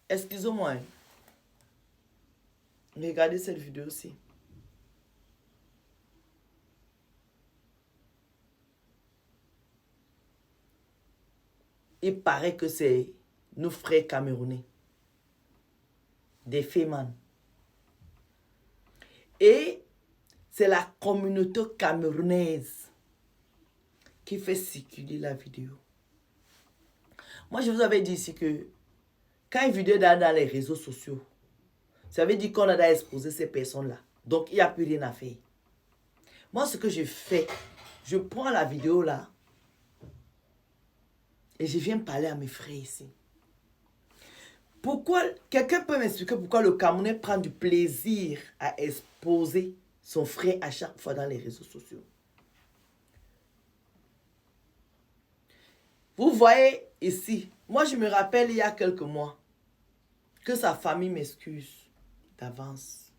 Excusez-moi. Regardez cette vidéo aussi. Il paraît que c'est nos frères camerounais. Des fémans. Et c'est la communauté camerounaise qui fait circuler la vidéo. Moi, je vous avais dit ici que quand une vidéo est dans les réseaux sociaux, ça veut dire qu'on a exposé ces personnes-là. Donc, il n'y a plus rien à faire. Moi, ce que je fais, je prends la vidéo là et je viens parler à mes frères ici. Pourquoi, quelqu'un peut m'expliquer pourquoi le Camerounais prend du plaisir à exposer son frère à chaque fois dans les réseaux sociaux? Vous voyez ici, moi je me rappelle il y a quelques mois que sa famille m'excuse d'avance.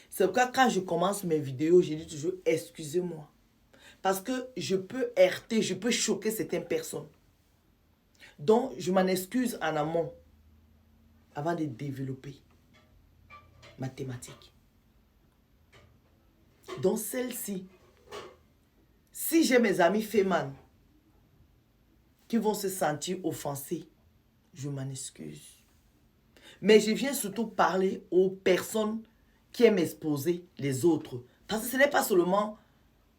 C'est pourquoi quand je commence mes vidéos, je dis toujours excusez-moi. Parce que je peux heurter, je peux choquer certaines personnes. Donc je m'en excuse en amont avant de développer ma thématique. Donc celle-ci, si j'ai mes amis fémans qui vont se sentir offensés, je m'en excuse. Mais je viens surtout parler aux personnes qui aiment exposer les autres. Parce que ce n'est pas seulement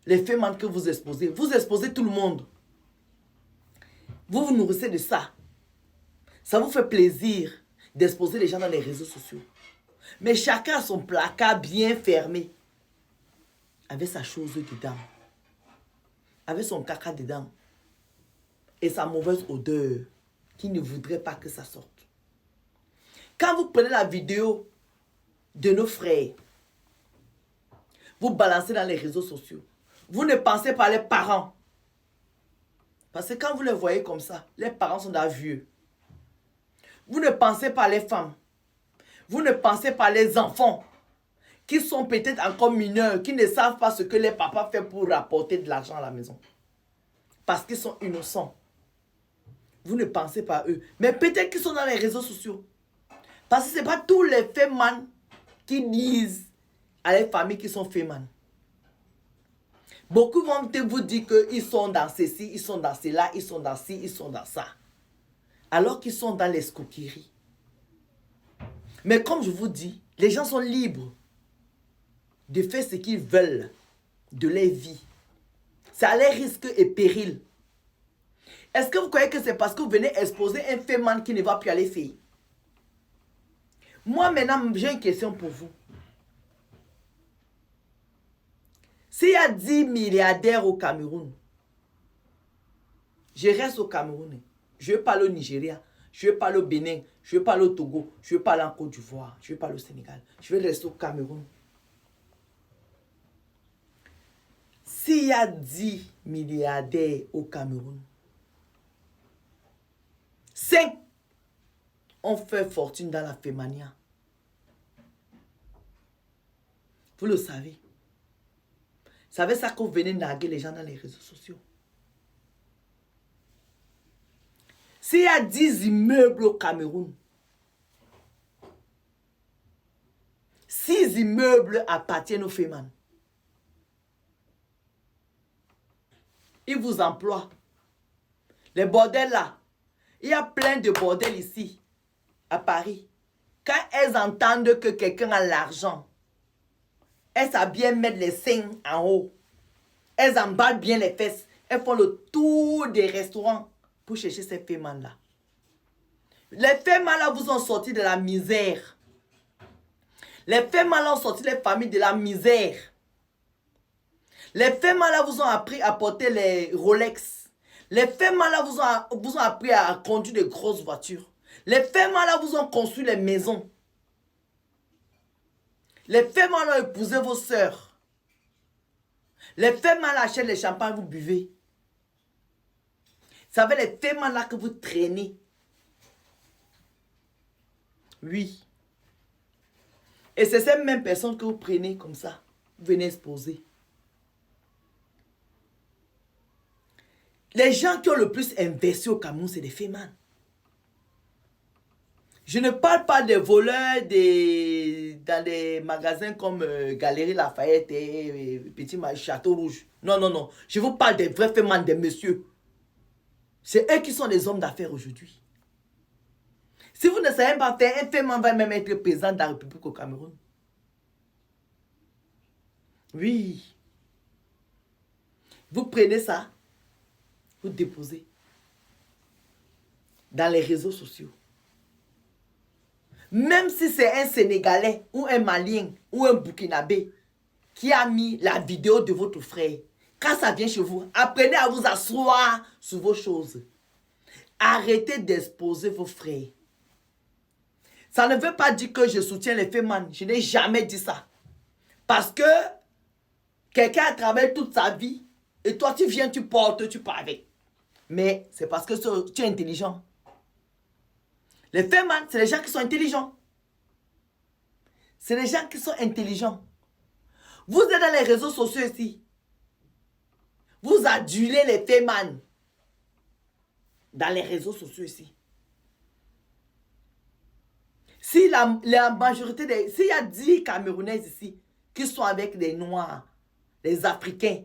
les fémans que vous exposez tout le monde. Vous vous nourrissez de ça. Ça vous fait plaisir d'exposer les gens dans les réseaux sociaux. Mais chacun a son placard bien fermé. Avec sa chose dedans. Avec son caca dedans. Et sa mauvaise odeur. Qui ne voudrait pas que ça sorte. Quand vous prenez la vidéo de nos frères, vous balancez dans les réseaux sociaux. Vous ne pensez pas les parents. Parce que quand vous les voyez comme ça, les parents sont des vieux. Vous ne pensez pas les femmes. Vous ne pensez pas les enfants qui sont peut-être encore mineurs, qui ne savent pas ce que les papas font pour rapporter de l'argent à la maison. Parce qu'ils sont innocents. Vous ne pensez pas à eux. Mais peut-être qu'ils sont dans les réseaux sociaux. Parce que ce n'est pas tous les fémans qui disent à les familles qui sont fémans. Beaucoup vont vous dire qu'ils sont dans ceci, ils sont dans cela, ils sont dans ci, ils sont dans ça. Alors qu'ils sont dans l'escroquerie. Mais comme je vous dis, les gens sont libres de faire ce qu'ils veulent de leur vie. C'est à leurs risques et périls. Est-ce que vous croyez que c'est parce que vous venez exposer un féman qui ne va plus aller faire? Moi maintenant, j'ai une question pour vous. S'il y a 10 milliardaires au Cameroun, je reste au Cameroun. Je parle au Nigeria, je parle au Bénin, je parle au Togo, je parle en Côte d'Ivoire, je parle au Sénégal. Je vais rester au Cameroun. S'il y a 10 milliardaires au Cameroun, 5 ont fait fortune dans la fémania. Vous le savez. Vous savez ça que vous venez narguer les gens dans les réseaux sociaux. S'il y a 10 immeubles au Cameroun, 6 immeubles appartiennent aux fémans. Ils vous emploient. Les bordels là, il y a plein de bordels ici, à Paris. Quand elles entendent que quelqu'un a l'argent, elles savent bien mettre les seins en haut. Elles emballent bien les fesses. Elles font le tour des restaurants pour chercher ces fémans-là. Les fémans-là vous ont sorti de la misère. Les fémans-là ont sorti les familles de la misère. Les fémans-là vous ont appris à porter les Rolex. Les fémans-là vous ont appris à conduire de grosses voitures. Les fémans-là vous ont construit les maisons. Les fémans-là ont épousé vos sœurs. Les fémans-là achètent les champagnes, vous buvez. Vous savez, les fémans-là que vous traînez. Oui. Et c'est ces mêmes personnes que vous prenez comme ça. Vous venez exposer. Les gens qui ont le plus investi au Cameroun, c'est des fémans. Je ne parle pas des voleurs dans des magasins comme Galerie Lafayette et Petit Château Rouge. Non, non, non. Je vous parle des vrais femmes, des messieurs. C'est eux qui sont les hommes d'affaires aujourd'hui. Si vous ne savez pas faire, un femme va même être président de la République au Cameroun. Oui. Vous prenez ça, vous déposez dans les réseaux sociaux. Même si c'est un Sénégalais ou un Malien ou un Burkinabé qui a mis la vidéo de votre frère, quand ça vient chez vous, apprenez à vous asseoir sur vos choses. Arrêtez d'exposer vos frères. Ça ne veut pas dire que je soutiens les femmes. Je n'ai jamais dit ça. Parce que quelqu'un a travaillé toute sa vie et toi tu viens, tu portes, tu pars avec. Mais c'est parce que tu es intelligent. Les femmes, c'est les gens qui sont intelligents. C'est les gens qui sont intelligents. Vous êtes dans les réseaux sociaux ici. Vous adulez les femmes dans les réseaux sociaux ici. Si la majorité des... S'il y a 10 Camerounaises ici qui sont avec des Noirs, des Africains,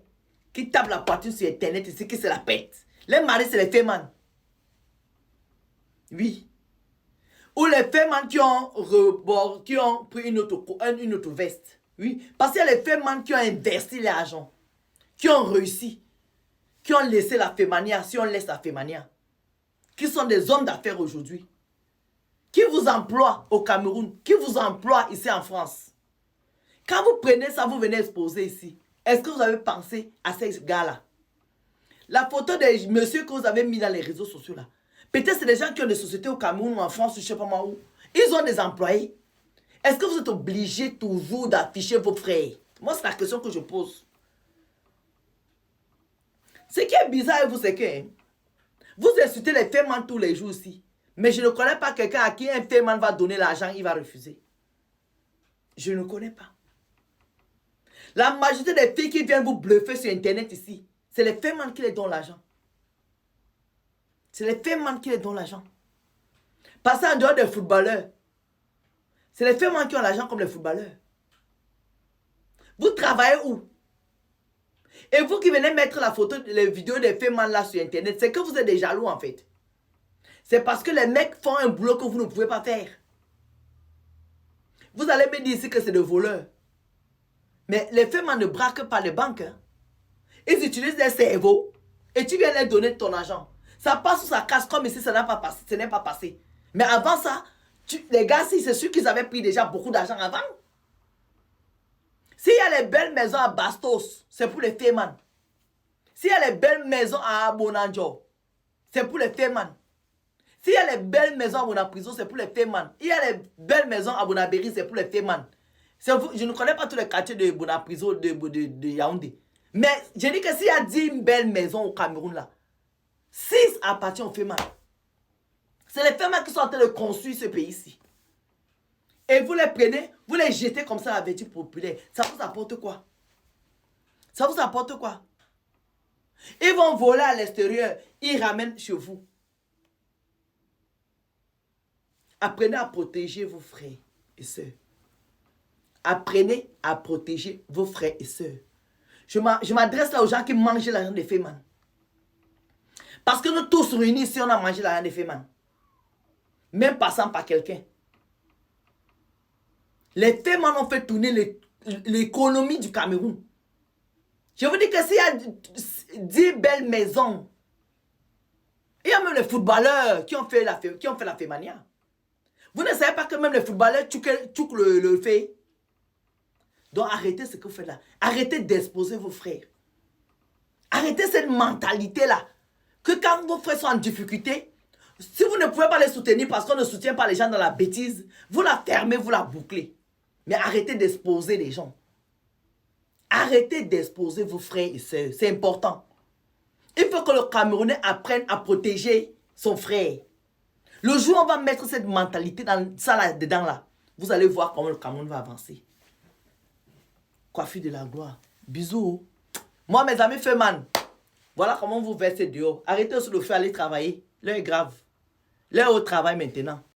qui tapent la poitrine sur Internet ici, qui se la pètent. Les maris, c'est les femmes. Oui. Ou les femmes qui ont pris une autre veste. Oui. Parce qu'il y a les femmes qui ont investi l'argent, qui ont réussi, qui ont laissé la fémania, si on laisse la fémania, qui sont des hommes d'affaires aujourd'hui, qui vous emploient au Cameroun, qui vous emploient ici en France. Quand vous prenez ça, vous venez exposer ici. Est-ce que vous avez pensé à ces gars-là? La photo des messieurs que vous avez mis dans les réseaux sociaux là, peut-être c'est des gens qui ont des sociétés au Cameroun ou en France, je ne sais pas moi où. Ils ont des employés. Est-ce que vous êtes obligé toujours d'afficher vos frères? Moi, c'est la question que je pose. Ce qui est bizarre avec vous, c'est que vous insultez les femmes tous les jours aussi. Mais je ne connais pas quelqu'un à qui un femme va donner l'argent, il va refuser. Je ne connais pas. La majorité des filles qui viennent vous bluffer sur Internet ici, c'est les femmes qui les donnent l'argent. C'est les femmes qui les donnent l'argent. Passez en dehors des footballeurs. C'est les femmes qui ont l'argent comme les footballeurs. Vous travaillez où? Et vous qui venez mettre la photo, les vidéos des femmes là sur Internet, c'est que vous êtes des jaloux en fait. C'est parce que les mecs font un boulot que vous ne pouvez pas faire. Vous allez me dire ici que c'est des voleurs. Mais les femmes ne braquent pas les banques. Hein. Ils utilisent des cerveaux et tu viens leur donner ton argent. Ça passe ou ça casse comme ici, ça n'a pas passé. Ce n'est pas passé. Mais avant ça, les gars, c'est sûr qu'ils avaient pris déjà beaucoup d'argent avant. S'il y a les belles maisons à Bastos, c'est pour les femmes. S'il y a les belles maisons à Bonanjo, c'est pour les femmes. S'il y a les belles maisons à Bonaprison, c'est pour les femmes. Il y a les belles maisons à Bonabéry, c'est pour les femmes. Je ne connais pas tous les quartiers de Bonaprison, de Yaoundé. Mais je dis que s'il y a 10 belles maisons au Cameroun là, 6 appartiennent aux femmes. C'est les femmes qui sont en train de construire ce pays-ci. Et vous les prenez, vous les jetez comme ça à la vertu populaire. Ça vous apporte quoi? Ça vous apporte quoi? Ils vont voler à l'extérieur, ils ramènent chez vous. Apprenez à protéger vos frères et sœurs. Apprenez à protéger vos frères et sœurs. Je m'adresse là aux gens qui mangent l'argent des femmes. Parce que nous tous réunis ici, on a mangé l'argent des femmes. Même passant par quelqu'un. Les femmes ont fait tourner l'économie du Cameroun. Je vous dis que s'il y a 10 belles maisons, il y a même les footballeurs qui ont fait la fémania. Vous ne savez pas que même les footballeurs tchouk le fait. Donc arrêtez ce que vous faites là. Arrêtez d'exposer vos frères. Arrêtez cette mentalité-là. Que quand vos frères sont en difficulté, si vous ne pouvez pas les soutenir parce qu'on ne soutient pas les gens dans la bêtise, vous la fermez, vous la bouclez. Mais arrêtez d'exposer les gens. Arrêtez d'exposer vos frères et sœurs. C'est important. Il faut que le Camerounais apprenne à protéger son frère. Le jour où on va mettre cette mentalité dans ça là-dedans, là, vous allez voir comment le Cameroun va avancer. Coiffure de la gloire. Bisous. Moi, mes amis Feman, voilà comment vous versez dehors. Arrêtez sur le feu, allez travailler. L'heure est grave. L'heure au travail maintenant.